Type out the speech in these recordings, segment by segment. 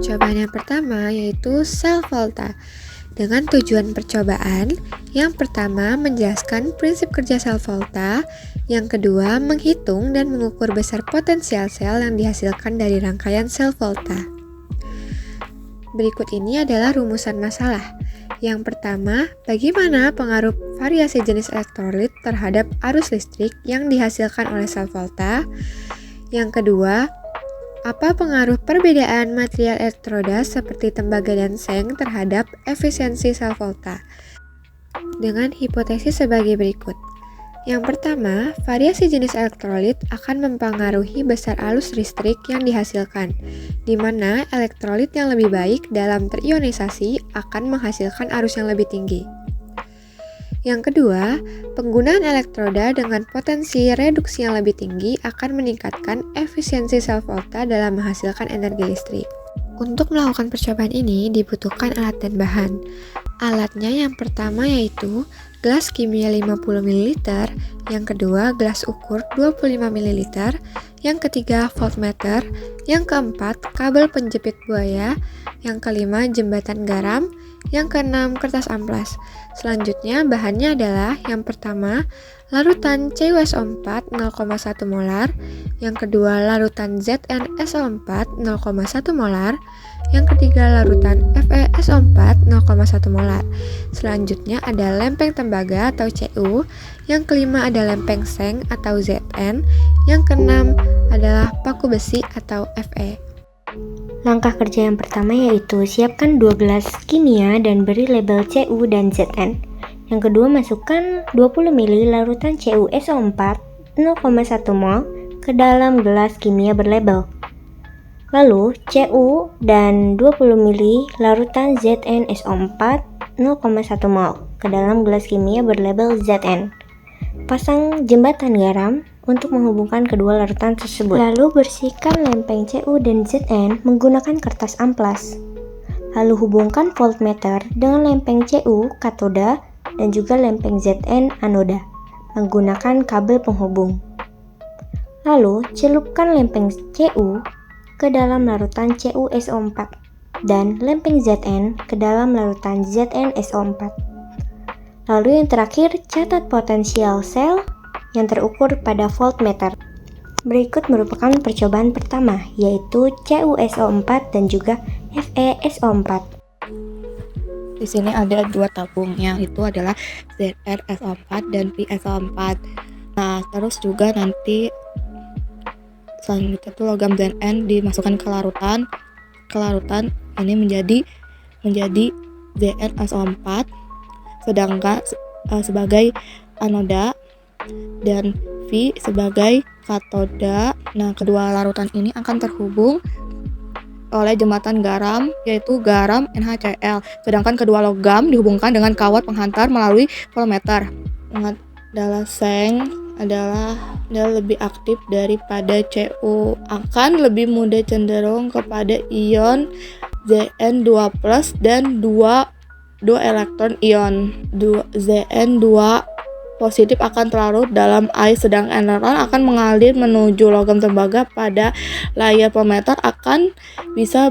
percobaan yang pertama yaitu sel volta. Dengan tujuan percobaan, yang pertama menjelaskan prinsip kerja sel volta, yang kedua menghitung dan mengukur besar potensial sel yang dihasilkan dari rangkaian sel volta. Berikut ini adalah rumusan masalah. Yang pertama, bagaimana pengaruh variasi jenis elektrolit terhadap arus listrik yang dihasilkan oleh sel volta? Yang kedua, apa pengaruh perbedaan material elektroda seperti tembaga dan seng terhadap efisiensi sel volta? Dengan hipotesis sebagai berikut. Yang pertama, variasi jenis elektrolit akan mempengaruhi besar arus listrik yang dihasilkan, di mana elektrolit yang lebih baik dalam terionisasi akan menghasilkan arus yang lebih tinggi. Yang kedua, penggunaan elektroda dengan potensi reduksi yang lebih tinggi akan meningkatkan efisiensi sel volta dalam menghasilkan energi listrik. Untuk melakukan percobaan ini dibutuhkan alat dan bahan. Alatnya yang pertama yaitu gelas kimia 50 ml, yang kedua gelas ukur 25 ml, yang ketiga voltmeter, yang keempat kabel penjepit buaya, yang kelima jembatan garam, yang keenam kertas amplas. Selanjutnya bahannya adalah yang pertama larutan CuSO4 0,1 molar, yang kedua larutan ZnSO4 0,1 molar, yang ketiga larutan FeSO4 0,1 molar. Selanjutnya ada lempeng tembaga atau Cu, yang kelima ada lempeng seng atau Zn, yang keenam adalah paku besi atau Fe. Langkah kerja yang pertama yaitu siapkan 2 gelas kimia dan beri label Cu dan Zn. Yang kedua masukkan 20 ml larutan CuSO4 0,1 mol ke dalam gelas kimia berlabel. Lalu Cu dan 20 ml larutan ZnSO4 0,1 mol ke dalam gelas kimia berlabel Zn. Pasang jembatan garam untuk menghubungkan kedua larutan tersebut. Lalu bersihkan lempeng Cu dan Zn menggunakan kertas amplas. Lalu hubungkan voltmeter dengan lempeng Cu katoda dan juga lempeng Zn anoda menggunakan kabel penghubung. Lalu celupkan lempeng Cu ke dalam larutan CuSO4 dan lempeng Zn ke dalam larutan ZnSO4. Lalu yang terakhir, catat potensial sel yang terukur pada voltmeter. Berikut merupakan percobaan pertama, yaitu CuSO4 dan juga FeSO4. Di sini ada dua tabung, yang itu adalah ZnSO4 dan FeSO4. Nah, terus juga nanti selanjutnya tuh logam Zn dimasukkan ke larutan. Ini menjadi ZnSO4, sedangkan sebagai anoda dan V sebagai katoda. Nah, kedua larutan ini akan terhubung oleh jembatan garam, yaitu garam NaCl, sedangkan kedua logam dihubungkan dengan kawat penghantar melalui voltmeter. Ingat, adalah seng adalah lebih aktif daripada Cu, akan lebih mudah cenderung kepada ion Zn2+ dan 2 elektron ion Zn2 positif akan terlarut dalam air, sedang elektron akan mengalir menuju logam tembaga. Pada layar voltmeter akan bisa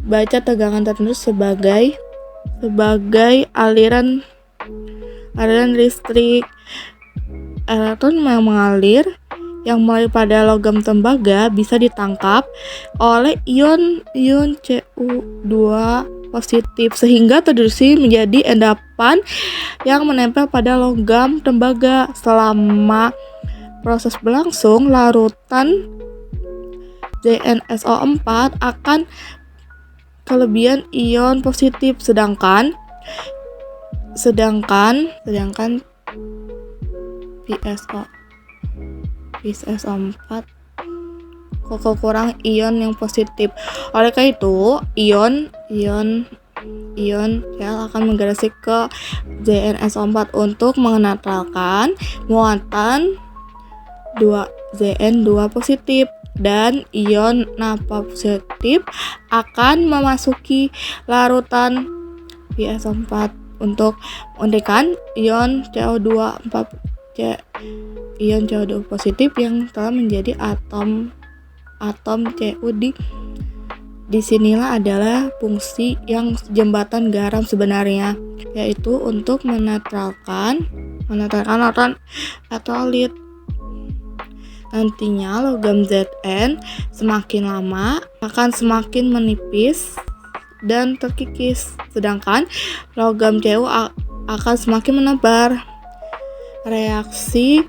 baca tegangan tertentu sebagai aliran listrik. Elektron yang mengalir yang mulai pada logam tembaga bisa ditangkap oleh ion Cu2 positif sehingga terdistribusi menjadi endapan yang menempel pada logam tembaga. Selama proses berlangsung, larutan ZnSO4 akan kelebihan ion positif, sedangkan FeSO4 kekurangan ion yang positif. Oleh karena itu, ion Cl akan migrasi ke ZnSO4 untuk menetralkan muatan Zn2 positif, dan ion nappa positif akan memasuki larutan FeSO4 untuk menghentikan ion CO2 positif yang telah menjadi atom Cu Disinilah adalah fungsi yang jembatan garam sebenarnya, yaitu untuk menetralkan lautan elektrolit. Nantinya logam Zn semakin lama akan semakin menipis dan terkikis, sedangkan logam Cu akan semakin menebar. Reaksinya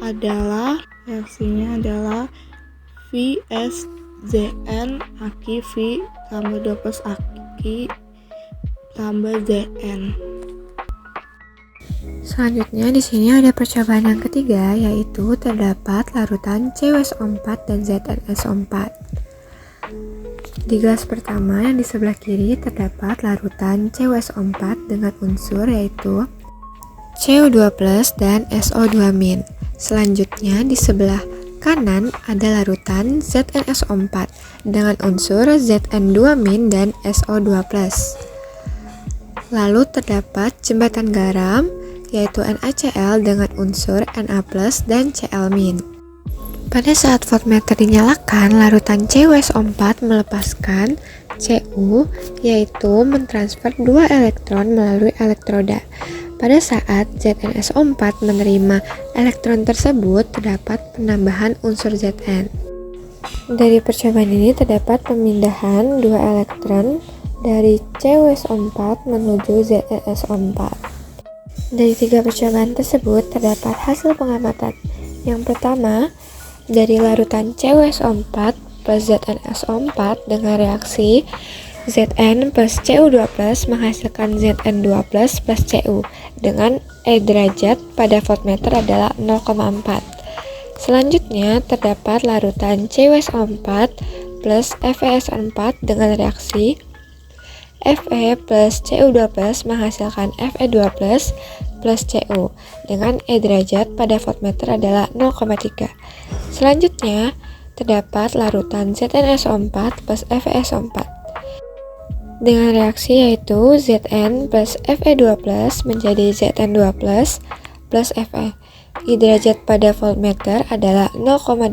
adalah VSZn Aki V tambah 2 plus Aki tambah Zn. Selanjutnya di sini ada percobaan yang ketiga, yaitu terdapat larutan CuSO4 dan ZnSO4. Di gelas pertama yang di sebelah kiri terdapat larutan CuSO4 dengan unsur yaitu Cu2+ dan SO2-. Selanjutnya di sebelah kanan ada larutan ZnSO4 dengan unsur Zn2- dan SO2+. Lalu terdapat jembatan garam yaitu NaCl dengan unsur Na+ dan Cl-. Pada saat voltmeter dinyalakan, larutan CuSO4 melepaskan Cu, yaitu mentransfer 2 elektron melalui elektroda. Pada saat ZnSO4 menerima elektron tersebut, terdapat penambahan unsur Zn. Dari percobaan ini terdapat pemindahan 2 elektron dari CuSO4 menuju ZnSO4. Dari 3 percobaan tersebut terdapat hasil pengamatan. Yang pertama, dari larutan CuSO4 plus ZnSO4 dengan reaksi Zn plus Cu2+ menghasilkan Zn2+ plus Cu dengan E derajat pada voltmeter adalah 0,4. Selanjutnya terdapat larutan CuSO4 plus FeSO4 dengan reaksi Fe plus Cu2+ menghasilkan Fe2+ plus Cu dengan E derajat pada voltmeter adalah 0,3. Selanjutnya terdapat larutan ZnSO4 plus FeSO4 dengan reaksi yaitu Zn plus Fe2+ menjadi Zn2+ plus Fe. E derajat pada voltmeter adalah 0,8.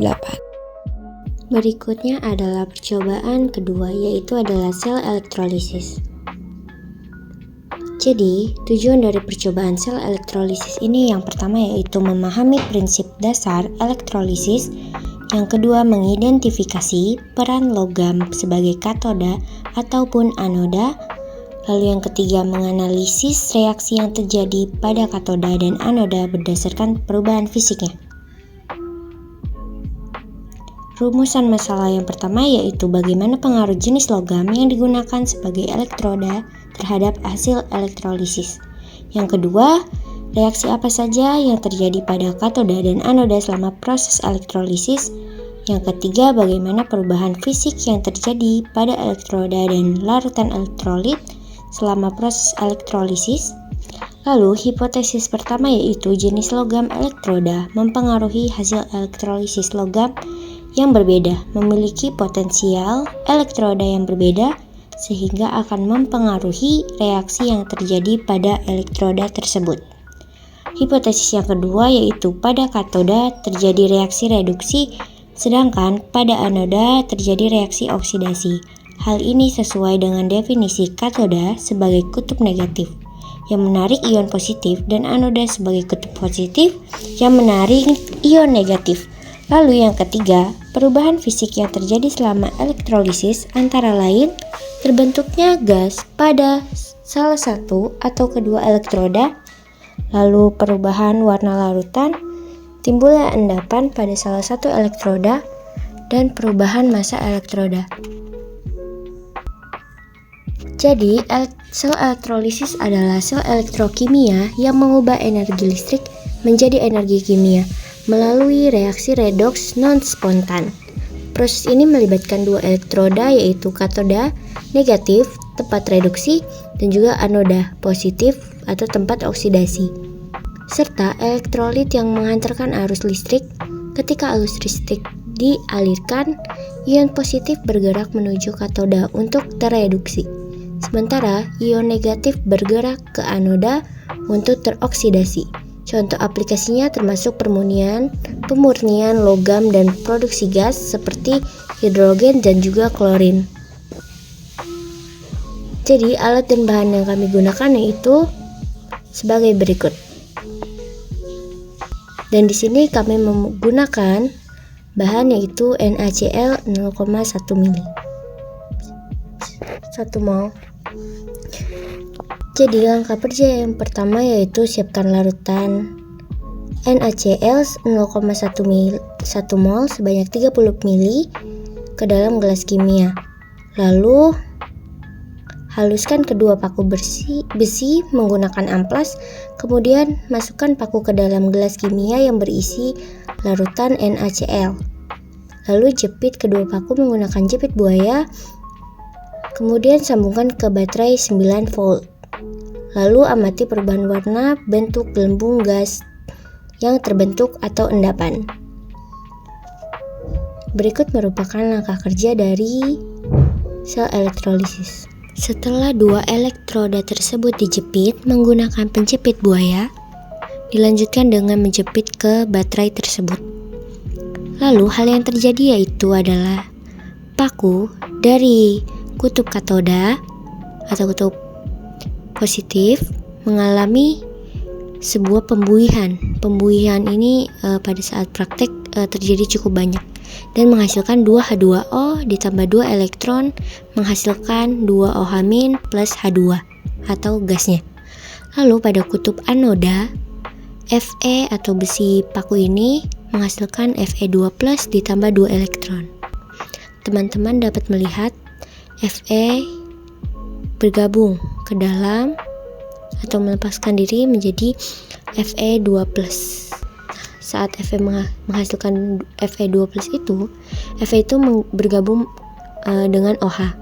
Berikutnya adalah percobaan kedua, yaitu adalah sel elektrolisis. Jadi, tujuan dari percobaan sel elektrolisis ini yang pertama yaitu memahami prinsip dasar elektrolisis, yang kedua mengidentifikasi peran logam sebagai katoda ataupun anoda, lalu yang ketiga menganalisis reaksi yang terjadi pada katoda dan anoda berdasarkan perubahan fisiknya. Rumusan masalah yang pertama yaitu bagaimana pengaruh jenis logam yang digunakan sebagai elektroda terhadap hasil elektrolisis. Yang kedua, reaksi apa saja yang terjadi pada katoda dan anoda selama proses elektrolisis. Yang ketiga, bagaimana perubahan fisik yang terjadi pada elektroda dan larutan elektrolit selama proses elektrolisis. Lalu, hipotesis pertama yaitu jenis logam elektroda mempengaruhi hasil elektrolisis logam yang berbeda, memiliki potensial elektroda yang berbeda, sehingga akan mempengaruhi reaksi yang terjadi pada elektroda tersebut. Hipotesis yang kedua yaitu pada katoda terjadi reaksi reduksi, sedangkan pada anoda terjadi reaksi oksidasi. Hal ini sesuai dengan definisi katoda sebagai kutub negatif yang menarik ion positif dan anoda sebagai kutub positif yang menarik ion negatif. Lalu yang ketiga, perubahan fisik yang terjadi selama elektrolisis antara lain terbentuknya gas pada salah satu atau kedua elektroda, lalu perubahan warna larutan, timbulnya endapan pada salah satu elektroda, dan perubahan massa elektroda. Jadi, sel elektrolisis adalah sel elektrokimia yang mengubah energi listrik menjadi energi kimia melalui reaksi redoks non-spontan. Proses ini melibatkan 2 elektroda yaitu katoda negatif tempat reduksi dan juga anoda positif atau tempat oksidasi, serta elektrolit yang mengantarkan arus listrik. Ketika arus listrik dialirkan, ion positif bergerak menuju katoda untuk terreduksi, sementara ion negatif bergerak ke anoda untuk teroksidasi. Contoh aplikasinya termasuk pemurnian logam dan produksi gas seperti hidrogen, dan juga klorin. Jadi alat dan bahan yang kami gunakan yaitu sebagai berikut. Dan di sini kami menggunakan bahan yaitu NaCl 0,1 ml 1 mol. Jadi langkah kerja yang pertama yaitu siapkan larutan NaCl 0,1 mol sebanyak 30 ml ke dalam gelas kimia. Lalu haluskan kedua paku besi menggunakan amplas, kemudian masukkan paku ke dalam gelas kimia yang berisi larutan NaCl. Lalu jepit kedua paku menggunakan jepit buaya, kemudian sambungkan ke baterai 9 volt. Lalu amati perubahan warna bentuk gelembung gas yang terbentuk atau endapan. Berikut merupakan langkah kerja dari sel elektrolisis. Setelah dua elektroda tersebut dijepit menggunakan penjepit buaya, dilanjutkan dengan menjepit ke baterai tersebut. Lalu hal yang terjadi yaitu adalah paku dari kutub katoda atau kutub positif mengalami sebuah pembuihan. Pembuihan ini pada saat praktek terjadi cukup banyak dan menghasilkan 2H2O ditambah 2 elektron menghasilkan 2OH- plus H2 atau gasnya. Lalu pada kutub anoda, Fe atau besi paku ini menghasilkan Fe2 plus ditambah 2 elektron. Teman-teman dapat melihat Fe bergabung ke dalam atau melepaskan diri menjadi Fe2 plus. Saat Fe menghasilkan Fe2 plus itu, Fe itu bergabung dengan OH.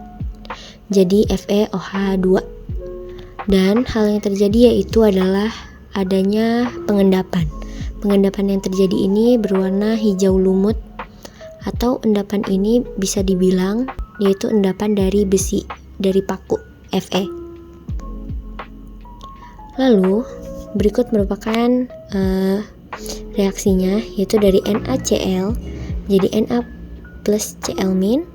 Jadi FeOH2. Dan hal yang terjadi yaitu adalah adanya pengendapan. Pengendapan yang terjadi ini berwarna hijau lumut, atau endapan ini bisa dibilang yaitu endapan dari besi, dari paku Fe. Lalu berikut merupakan reaksinya, yaitu dari NaCl jadi Na plus Cl-,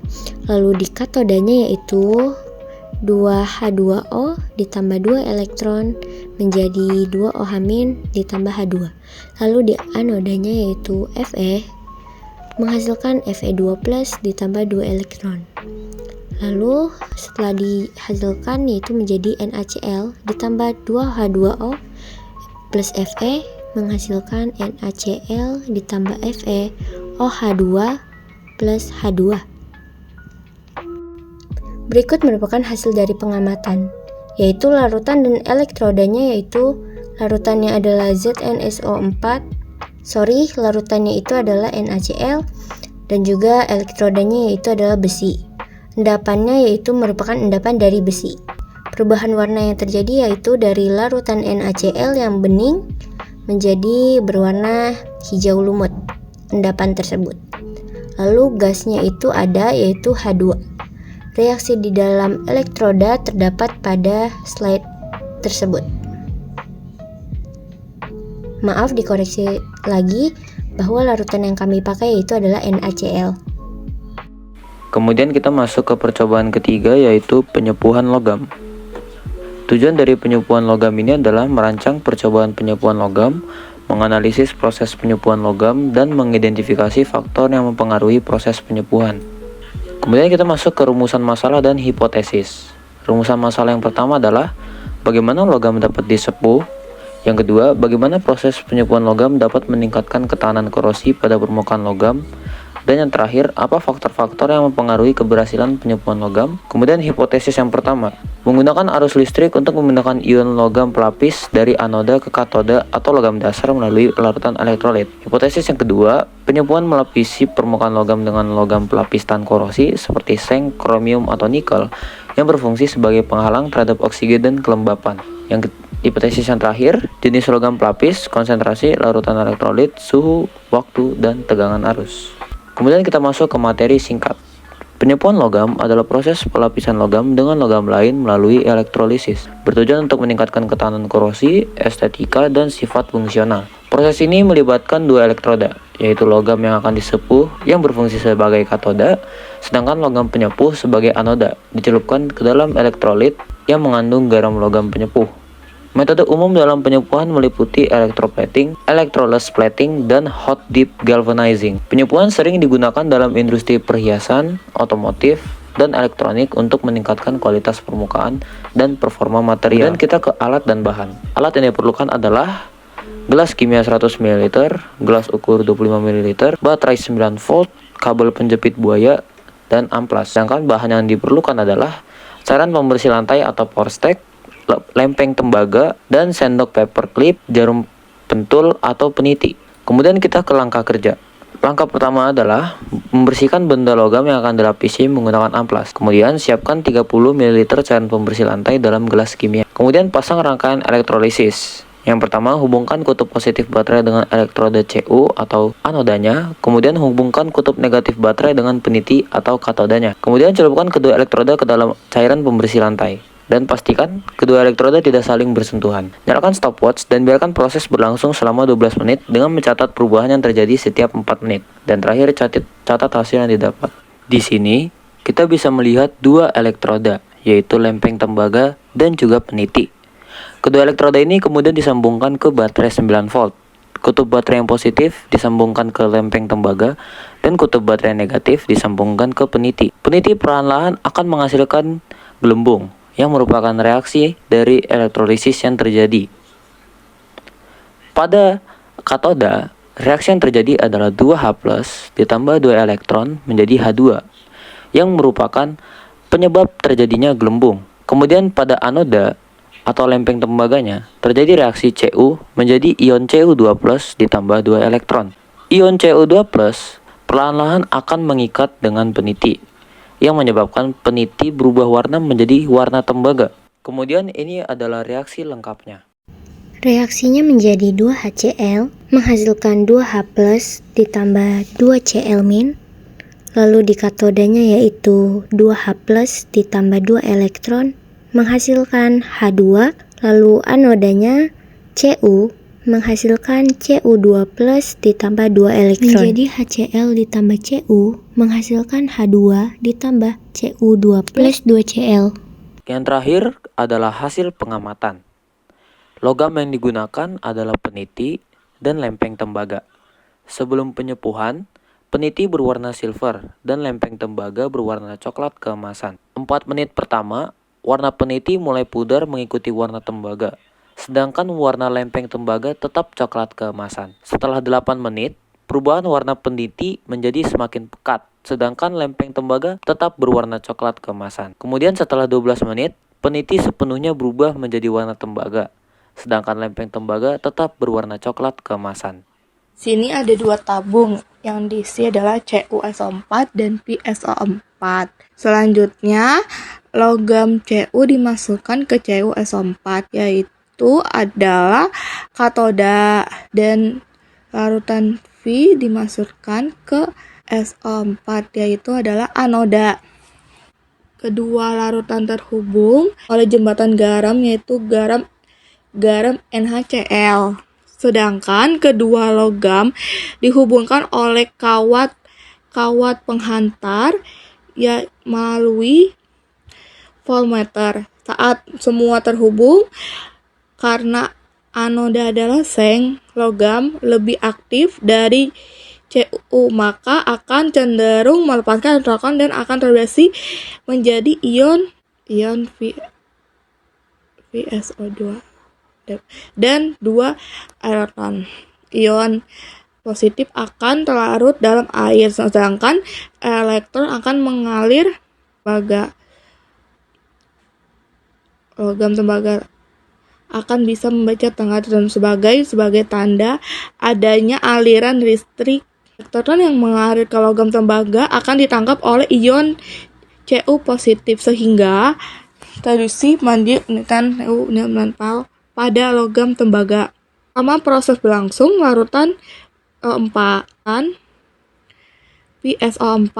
lalu di katodanya yaitu 2H2O ditambah 2 elektron menjadi 2OH- ditambah H2. Lalu di anodanya yaitu Fe menghasilkan Fe2 plus ditambah 2 elektron. Lalu setelah dihasilkan yaitu menjadi NaCl ditambah 2H2O plus Fe menghasilkan NaCl ditambah FeOH2 plus H2. Berikut merupakan hasil dari pengamatan, yaitu larutan dan elektrodanya, yaitu larutannya adalah ZnSO4, larutannya itu adalah NaCl, dan juga elektrodanya yaitu adalah besi. Endapannya yaitu merupakan endapan dari besi. Perubahan warna yang terjadi yaitu dari larutan NaCl yang bening menjadi berwarna hijau lumut, endapan tersebut. Lalu gasnya itu ada yaitu H2. Reaksi di dalam elektroda terdapat pada slide tersebut. Maaf, dikoreksi lagi bahwa larutan yang kami pakai yaitu adalah NaCl. Kemudian kita masuk ke percobaan ketiga, yaitu penyepuhan logam. Tujuan dari penyepuhan logam ini adalah merancang percobaan penyepuhan logam, menganalisis proses penyepuhan logam, dan mengidentifikasi faktor yang mempengaruhi proses penyepuhan. Kemudian kita masuk ke rumusan masalah dan hipotesis. Rumusan masalah yang pertama adalah bagaimana logam dapat disepuh. Yang kedua, bagaimana proses penyepuhan logam dapat meningkatkan ketahanan korosi pada permukaan logam. Dan yang terakhir, apa faktor-faktor yang mempengaruhi keberhasilan penyepuhan logam? Kemudian hipotesis yang pertama, menggunakan arus listrik untuk memindahkan ion logam pelapis dari anoda ke katoda atau logam dasar melalui larutan elektrolit. Hipotesis yang kedua, penyepuhan melapisi permukaan logam dengan logam pelapis tahan korosi seperti seng, kromium, atau nikel yang berfungsi sebagai penghalang terhadap oksigen dan kelembapan. Hipotesis yang terakhir, jenis logam pelapis, konsentrasi, larutan elektrolit, suhu, waktu, dan tegangan arus. Kemudian kita masuk ke materi singkat. Penyepuhan logam adalah proses pelapisan logam dengan logam lain melalui elektrolisis, bertujuan untuk meningkatkan ketahanan korosi, estetika, dan sifat fungsional. Proses ini melibatkan dua elektroda, yaitu logam yang akan disepuh yang berfungsi sebagai katoda, sedangkan logam penyepuh sebagai anoda, dicelupkan ke dalam elektrolit yang mengandung garam logam penyepuh. Metode umum dalam penyepuhan meliputi electroplating, electroless plating, dan hot dip galvanizing. Penyepuhan sering digunakan dalam industri perhiasan, otomotif, dan elektronik untuk meningkatkan kualitas permukaan dan performa material. Dan kita ke alat dan bahan. Alat yang diperlukan adalah gelas kimia 100 ml, gelas ukur 25 ml, baterai 9 volt, kabel penjepit buaya, dan amplas. Sedangkan bahan yang diperlukan adalah cairan pembersih lantai atau porstek, lempeng tembaga, dan sendok paperclip, jarum pentul atau peniti. Kemudian kita ke langkah kerja. Langkah pertama adalah membersihkan benda logam yang akan dilapisi menggunakan amplas. Kemudian siapkan 30 ml cairan pembersih lantai dalam gelas kimia. Kemudian pasang rangkaian elektrolisis. Yang pertama, hubungkan kutub positif baterai dengan elektroda Cu atau anodanya. Kemudian hubungkan kutub negatif baterai dengan peniti atau katodanya. Kemudian celupkan kedua elektroda ke dalam cairan pembersih lantai. Dan pastikan kedua elektroda tidak saling bersentuhan. Nyalakan stopwatch dan biarkan proses berlangsung selama 12 menit dengan mencatat perubahan yang terjadi setiap 4 menit. Dan terakhir catat hasil yang didapat. Di sini, kita bisa melihat dua elektroda, yaitu lempeng tembaga dan juga peniti. Kedua elektroda ini kemudian disambungkan ke baterai 9 volt. Kutub baterai yang positif disambungkan ke lempeng tembaga dan kutub baterai negatif disambungkan ke peniti. Peniti perlahan-lahan akan menghasilkan gelembung yang merupakan reaksi dari elektrolisis yang terjadi. Pada katoda, reaksi yang terjadi adalah 2H+ ditambah 2 elektron menjadi H2 yang merupakan penyebab terjadinya gelembung. Kemudian pada anoda atau lempeng tembaganya terjadi reaksi Cu menjadi ion Cu2+ ditambah 2 elektron. Ion Cu2+ perlahan-lahan akan mengikat dengan peniti yang menyebabkan peniti berubah warna menjadi warna tembaga. Kemudian ini adalah reaksi lengkapnya. Reaksinya menjadi 2HCl menghasilkan 2H+ ditambah 2Cl-. Lalu di katodanya yaitu 2H+ ditambah 2 elektron menghasilkan H2. Lalu anodanya Cu menghasilkan Cu2+ ditambah 2 elektron menjadi HCl ditambah Cu menghasilkan H2 ditambah Cu2 plus 2Cl. Yang terakhir adalah hasil pengamatan. Logam yang digunakan adalah peniti dan lempeng tembaga. Sebelum penyepuhan, peniti berwarna silver dan lempeng tembaga berwarna coklat keemasan. 4 menit pertama, warna peniti mulai pudar mengikuti warna tembaga. Sedangkan warna lempeng tembaga tetap coklat keemasan. Setelah 8 menit, perubahan warna peniti menjadi semakin pekat, sedangkan lempeng tembaga tetap berwarna coklat keemasan. Kemudian setelah 12 menit, peniti sepenuhnya berubah menjadi warna tembaga, sedangkan lempeng tembaga tetap berwarna coklat keemasan. Sini ada dua tabung yang diisi adalah CuSO4 dan PSO4. Selanjutnya, logam Cu dimasukkan ke CuSO4, yaitu adalah katoda, dan larutan V dimasukkan ke SO4, yaitu adalah anoda. Kedua larutan terhubung oleh jembatan garam, yaitu garam NaCl. Sedangkan kedua logam dihubungkan oleh kawat penghantar ya melalui voltmeter. Saat semua terhubung, karena anoda adalah seng, logam lebih aktif dari Cu, maka akan cenderung melepaskan elektron dan akan terreaksi menjadi ion VSO2 dan 2 elektron. Ion positif akan terlarut dalam air, sedangkan elektron akan mengalir logam tembaga akan bisa membaca tengah dan sebagai tanda adanya aliran listrik. Elektron yang mengalir ke logam tembaga akan ditangkap oleh ion Cu positif sehingga terreduksi menjadi menempel pada logam tembaga. Selama proses berlangsung, larutan PSO4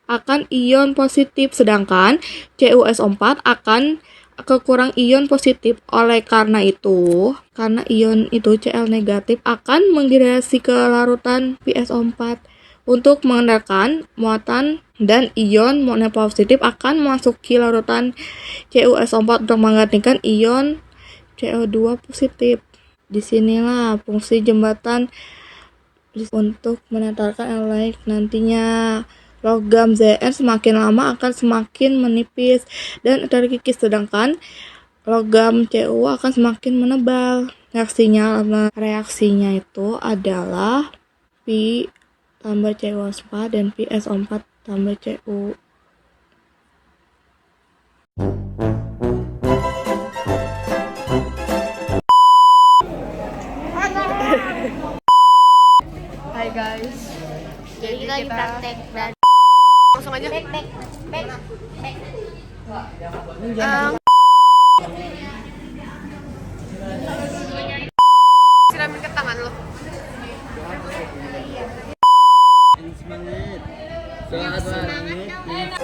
akan ion positif, sedangkan CuSO4 akan kekurang ion positif. Oleh karena itu, karena ion itu Cl negatif akan menghidrasi ke larutan PSO4 untuk mengendalikan muatan, dan ion positif akan memasuki larutan CuSO4 untuk menggantikan ion CO2 positif. Disinilah fungsi jembatan untuk menetralkan elektrolit nantinya. Logam Zn semakin lama akan semakin menipis dan terkikis, sedangkan logam Cu akan semakin menebal. Reaksinya itu adalah Pi tambah CuO4 dan PSO4 tambah Cu. Hai guys, Jadi kita lagi praktek dan langsung aja. Siramin ke tangan lo. Semangat. Semangat.